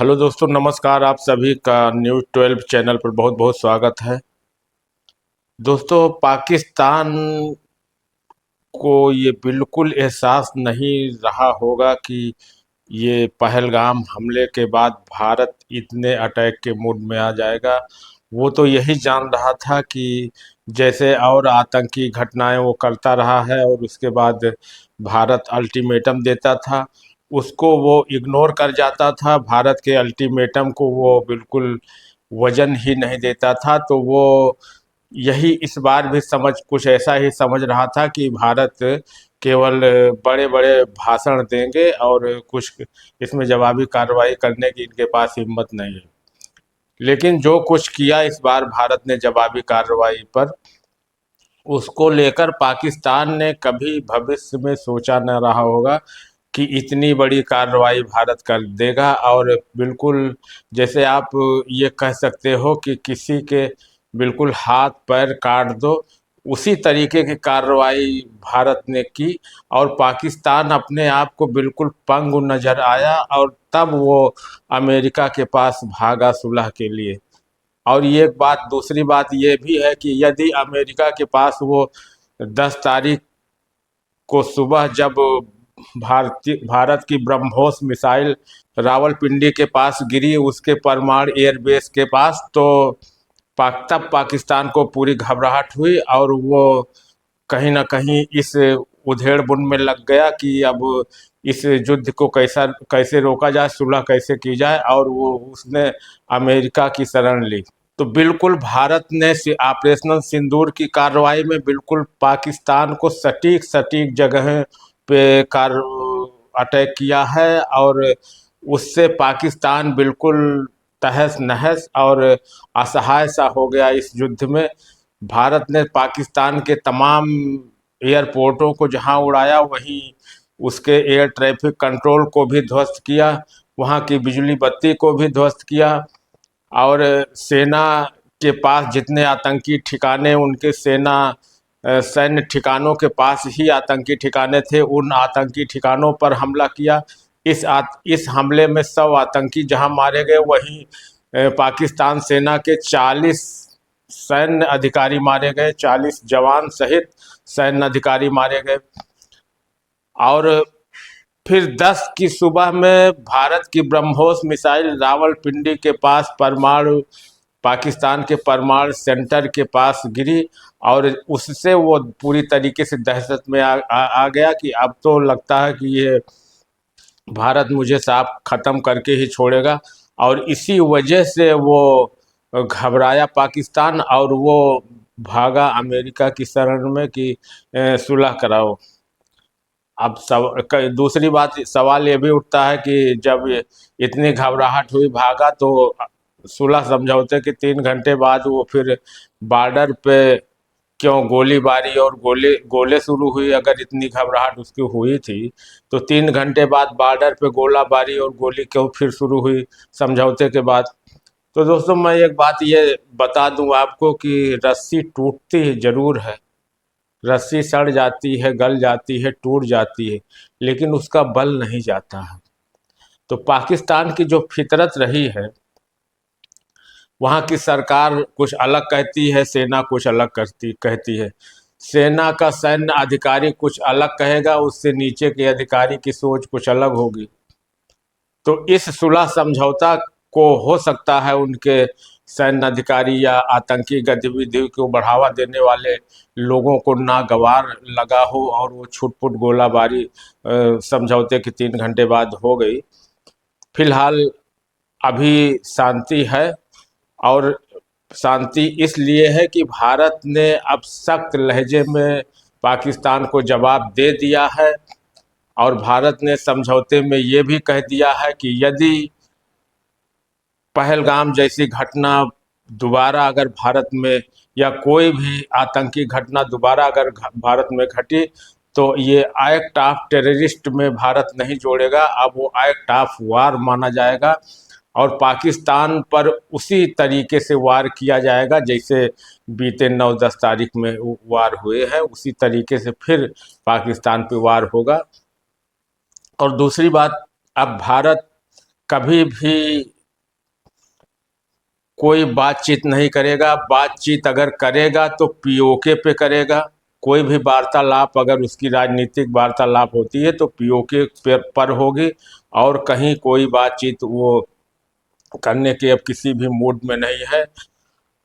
Hello दोस्तों, नमस्कार। आप सभी का न्यूज़ 12 चैनल पर बहुत बहुत स्वागत है। दोस्तों, पाकिस्तान को ये बिल्कुल एहसास नहीं रहा होगा कि ये पहलगाम हमले के बाद भारत इतने अटैक के मूड में आ जाएगा। वो तो यही जान रहा था कि जैसे और आतंकी घटनाएं वो करता रहा है और उसके बाद भारत अल्टीमेटम देता था, उसको वो इग्नोर कर जाता था। भारत के अल्टीमेटम को वो बिल्कुल वजन ही नहीं देता था। तो वो यही इस बार भी कुछ ऐसा ही समझ रहा था कि भारत केवल बड़े बड़े भाषण देंगे और कुछ इसमें जवाबी कार्रवाई करने की इनके पास हिम्मत नहीं है। लेकिन जो कुछ किया इस बार भारत ने जवाबी कार्रवाई पर, उसको लेकर पाकिस्तान ने कभी भविष्य में सोचा न रहा होगा कि इतनी बड़ी कार्रवाई भारत कर देगा। और बिल्कुल जैसे आप ये कह सकते हो कि किसी के बिल्कुल हाथ पैर काट दो, उसी तरीके की कार्रवाई भारत ने की। और पाकिस्तान अपने आप को बिल्कुल पंगु नजर आया और तब वो अमेरिका के पास भागा सुलह के लिए। और ये एक बात, दूसरी बात ये भी है कि यदि अमेरिका के पास वो 10 तारीख को सुबह जब भारत की ब्रह्मोस मिसाइल रावलपिंडी के पास गिरी, उसके परमाणु एयरबेस के पास, तो तब पाकिस्तान को पूरी घबराहट हुई और वो कहीं ना कहीं इस उधेड़ बुन में लग गया कि अब इस युद्ध को कैसा कैसे रोका जाए, सुलह कैसे की जाए, और वो उसने अमेरिका की शरण ली। तो बिल्कुल भारत ने ऑपरेशनल सिंदूर की कार्रवाई में बिल्कुल पाकिस्तान को सटीक सटीक जगह पे कार अटैक किया है और उससे पाकिस्तान बिल्कुल तहस नहस और असहाय सा हो गया इस युद्ध में। भारत ने पाकिस्तान के तमाम एयरपोर्टों को जहां उड़ाया, वहीं उसके एयर ट्रैफिक कंट्रोल को भी ध्वस्त किया, वहां की बिजली बत्ती को भी ध्वस्त किया। और सेना के पास जितने आतंकी ठिकाने, उनके सैन्य ठिकानों के पास ही आतंकी ठिकाने थे, उन आतंकी ठिकानों पर हमला किया। इस हमले में 100 आतंकी जहां मारे गए, वहीं पाकिस्तान सेना के 40 सैन्य अधिकारी मारे गए, 40 जवान सहित सैन्य अधिकारी मारे गए। और फिर 10 की सुबह में भारत की ब्रह्मोस मिसाइल रावलपिंडी के पास परमाणु पाकिस्तान के परमाणु सेंटर के पास गिरी और उससे वो पूरी तरीके से दहशत में आ गया कि अब तो लगता है कि ये भारत मुझे साफ खत्म करके ही छोड़ेगा। और इसी वजह से वो घबराया पाकिस्तान और वो भागा अमेरिका की शरण में कि सुलह कराओ। अब दूसरी बात, सवाल ये भी उठता है कि जब इतनी घबराहट हुई, भागा, तो सुलह समझौते के 3 घंटे बाद वो फिर बॉर्डर पे क्यों गोलीबारी और गोले गोले शुरू हुई? अगर इतनी घबराहट उसकी हुई थी तो 3 घंटे बाद बॉर्डर पे गोलाबारी और गोली क्यों फिर शुरू हुई समझौते के बाद? तो दोस्तों, मैं एक बात ये बता दूं आपको कि रस्सी टूटती जरूर है, रस्सी सड़ जाती है, गल जाती है, टूट जाती है, लेकिन उसका बल नहीं जाता है। तो पाकिस्तान की जो फितरत रही है, वहाँ की सरकार कुछ अलग कहती है, सेना कुछ अलग कहती है। सेना का सैन्य अधिकारी कुछ अलग कहेगा, उससे नीचे के अधिकारी की सोच कुछ अलग होगी। तो इस सुलह समझौता को हो सकता है उनके सैन्य अधिकारी या आतंकी गतिविधियों को बढ़ावा देने वाले लोगों को नागवार लगा हो और वो छुटपुट गोलाबारी समझौते के 3 घंटे बाद हो गई। फिलहाल अभी शांति है और शांति इसलिए है कि भारत ने अब सख्त लहजे में पाकिस्तान को जवाब दे दिया है। और भारत ने समझौते में ये भी कह दिया है कि यदि पहलगाम जैसी घटना दोबारा अगर भारत में, या कोई भी आतंकी घटना दोबारा अगर भारत में घटी, तो ये एक्ट ऑफ टेररिस्ट में भारत नहीं जोड़ेगा, अब वो एक्ट ऑफ वार माना जाएगा और पाकिस्तान पर उसी तरीके से वार किया जाएगा जैसे बीते 9-10 तारीख में वार हुए हैं, उसी तरीके से फिर पाकिस्तान पे वार होगा। और दूसरी बात, अब भारत कभी भी कोई बातचीत नहीं करेगा। बातचीत अगर करेगा तो पीओके पे करेगा। कोई भी वार्तालाप अगर उसकी राजनीतिक वार्तालाप होती है तो पीओके पर होगी, और कहीं कोई बातचीत वो करने के अब किसी भी मूड में नहीं है।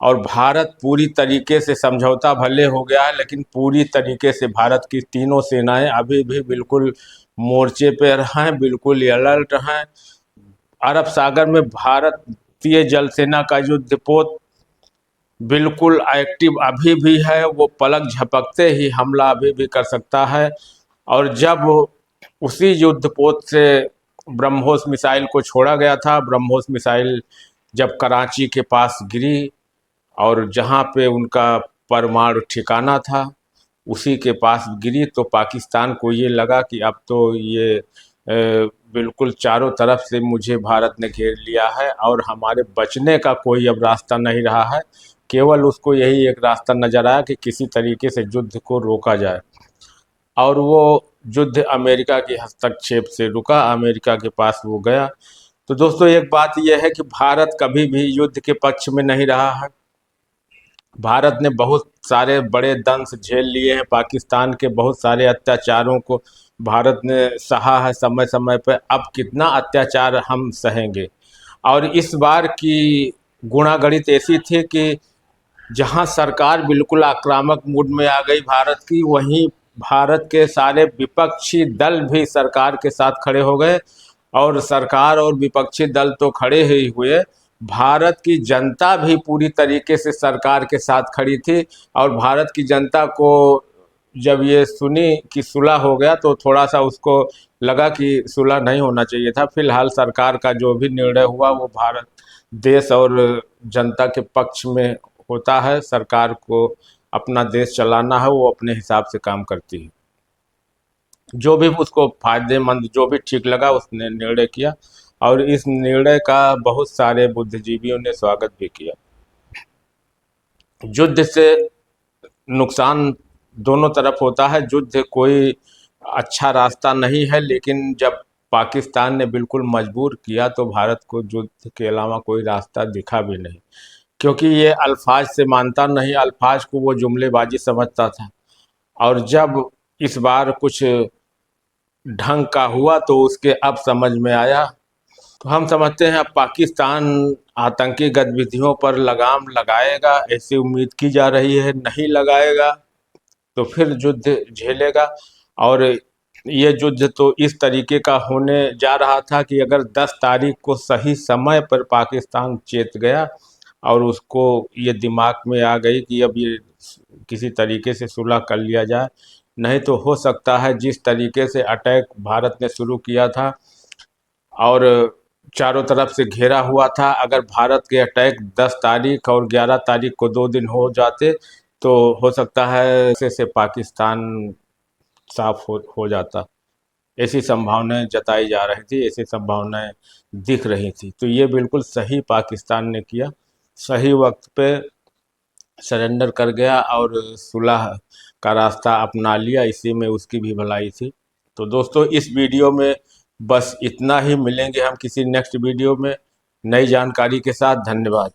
और भारत पूरी तरीके से, समझौता भले हो गया है लेकिन पूरी तरीके से भारत की तीनों सेनाएं अभी भी बिल्कुल मोर्चे पर हैं, बिल्कुल अलर्ट हैं। अरब सागर में भारतीय जल सेना का युद्धपोत बिल्कुल एक्टिव अभी भी है। वो पलक झपकते ही हमला अभी भी कर सकता है। और जब उसी युद्धपोत से ब्रह्मोस मिसाइल को छोड़ा गया था, ब्रह्मोस मिसाइल जब कराची के पास गिरी और जहाँ पे उनका परमाणु ठिकाना था उसी के पास गिरी, तो पाकिस्तान को ये लगा कि अब तो ये बिल्कुल चारों तरफ से मुझे भारत ने घेर लिया है और हमारे बचने का कोई अब रास्ता नहीं रहा है। केवल उसको यही एक रास्ता नज़र आया कि किसी तरीके से युद्ध को रोका जाए, और वो युद्ध अमेरिका के हस्तक्षेप से रुका, अमेरिका के पास वो गया। तो दोस्तों एक बात यह है कि भारत कभी भी युद्ध के पक्ष में नहीं रहा है। भारत ने बहुत सारे बड़े दंश झेल लिए हैं, पाकिस्तान के बहुत सारे अत्याचारों को भारत ने सहा है समय समय पर। अब कितना अत्याचार हम सहेंगे। और इस बार की गुणागणित ऐसी थी कि जहां सरकार बिल्कुल आक्रामक मूड में आ गई भारत की, वहीं भारत के सारे विपक्षी दल भी सरकार के साथ खड़े हो गए। और सरकार और विपक्षी दल तो खड़े ही हुए, भारत की जनता भी पूरी तरीके से सरकार के साथ खड़ी थी। और भारत की जनता को जब ये सुनी कि सुलह हो गया तो थोड़ा सा उसको लगा कि सुलह नहीं होना चाहिए था। फिलहाल सरकार का जो भी निर्णय हुआ वो भारत देश और जनता के पक्ष में होता है। सरकार को अपना देश चलाना है, वो अपने हिसाब से काम करती है। जो भी उसको फायदेमंद, जो भी ठीक लगा उसने निर्णय किया, और इस निर्णय का बहुत सारे बुद्धिजीवियों ने स्वागत भी किया। युद्ध से नुकसान दोनों तरफ होता है। युद्ध कोई अच्छा रास्ता नहीं है, लेकिन जब पाकिस्तान ने बिल्कुल मजबूर किया तो भारत को युद्ध के अलावा कोई रास्ता दिखा भी नहीं, क्योंकि ये अल्फाज से मानता नहीं, अल्फाज को वो जुमलेबाजी समझता था। और जब इस बार कुछ ढंग का हुआ तो उसके अब समझ में आया। तो हम समझते हैं अब पाकिस्तान आतंकी गतिविधियों पर लगाम लगाएगा, ऐसी उम्मीद की जा रही है। नहीं लगाएगा तो फिर युद्ध झेलेगा। और ये युद्ध तो इस तरीके का होने जा रहा था कि अगर 10 तारीख को सही समय पर पाकिस्तान चेत गया और उसको ये दिमाग में आ गई कि अब ये किसी तरीके से सुलह कर लिया जाए, नहीं तो हो सकता है जिस तरीके से अटैक भारत ने शुरू किया था और चारों तरफ से घेरा हुआ था, अगर भारत के अटैक 10 तारीख और 11 तारीख को 2 दिन हो जाते तो हो सकता है से पाकिस्तान साफ हो जाता। ऐसी संभावनाएं जताई जा रही थी, ऐसी संभावनाएं दिख रही थी। तो ये बिल्कुल सही पाकिस्तान ने किया, सही वक्त पे सरेंडर कर गया और सुलह का रास्ता अपना लिया। इसी में उसकी भी भलाई थी। तो दोस्तों इस वीडियो में बस इतना ही। मिलेंगे हम किसी नेक्स्ट वीडियो में नई जानकारी के साथ। धन्यवाद।